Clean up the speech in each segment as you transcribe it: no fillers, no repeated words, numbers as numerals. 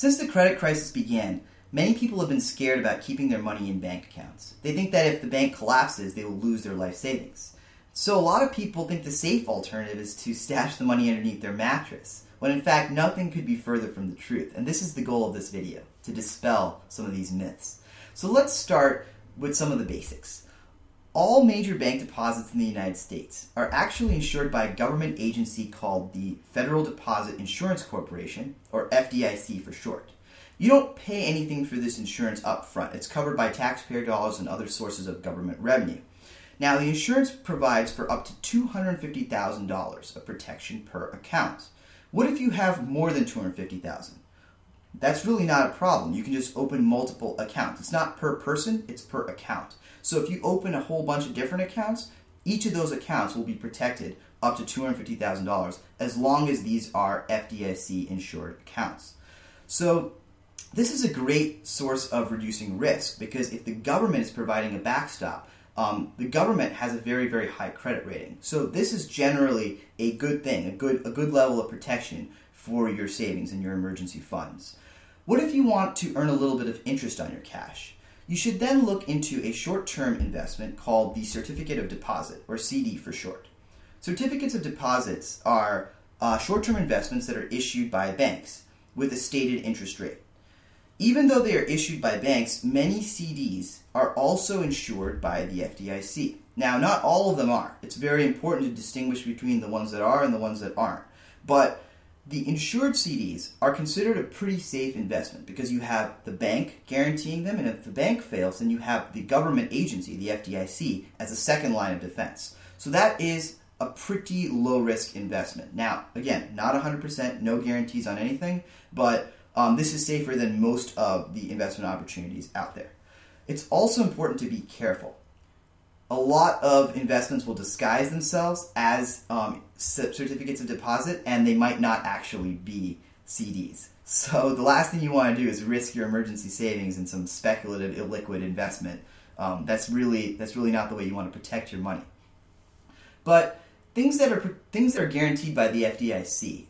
Since the credit crisis began, many people have been scared about keeping their money in bank accounts. They think that if the bank collapses, they will lose their life savings. So a lot of people think the safe alternative is to stash the money underneath their mattress, when in fact nothing could be further from the truth. And this is the goal of this video, to dispel some of these myths. So let's start with some of the basics. All major bank deposits in the United States are actually insured by a government agency called the Federal Deposit Insurance Corporation, or FDIC for short. You don't pay anything for this insurance up front. It's covered by taxpayer dollars and other sources of government revenue. Now, the insurance provides for up to $250,000 of protection per account. What if you have more than $250,000? That's really not a problem. You can just open multiple accounts. It's not per person, it's per account. So if you open a whole bunch of different accounts, each of those accounts will be protected up to $250,000 as long as these are FDIC insured accounts. So this is a great source of reducing risk because if the government is providing a backstop, the government has a very, very high credit rating. So this is generally a good thing, a good level of protection for your savings and your emergency funds. What if you want to earn a little bit of interest on your cash? You should then look into a short-term investment called the Certificate of Deposit, or CD for short. Certificates of deposits are short-term investments that are issued by banks with a stated interest rate. Even though they are issued by banks, many CDs are also insured by the FDIC. Now, not all of them are. It's very important to distinguish between the ones that are and the ones that aren't. But the insured CDs are considered a pretty safe investment because you have the bank guaranteeing them, and if the bank fails, then you have the government agency, the FDIC, as a second line of defense. So that is a pretty low-risk investment. Now, again, not 100%, no guarantees on anything, but this is safer than most of the investment opportunities out there. It's also important to be careful. A lot of investments will disguise themselves as certificates of deposit, and they might not actually be CDs. So the last thing you want to do is risk your emergency savings in some speculative, illiquid investment. That's really not the way you want to protect your money. But things that are guaranteed by the FDIC,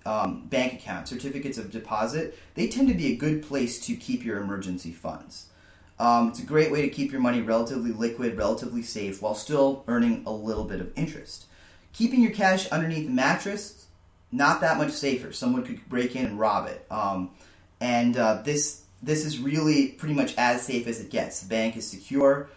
bank accounts, certificates of deposit, they tend to be a good place to keep your emergency funds. It's a great way to keep your money relatively liquid, relatively safe, while still earning a little bit of interest. Keeping your cash underneath the mattress, not that much safer. Someone could break in and rob it. This is really pretty much as safe as it gets. The bank is secure,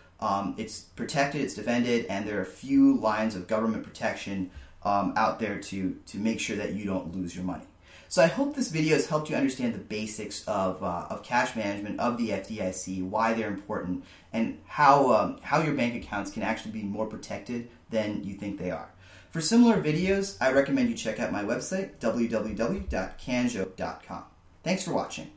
it's protected, it's defended, and there are a few lines of government protection out there to make sure that you don't lose your money. So I hope this video has helped you understand the basics of cash management, of the FDIC, why they're important, and how your bank accounts can actually be more protected than you think they are. For similar videos, I recommend you check out my website, www.kanjo.com. Thanks for watching.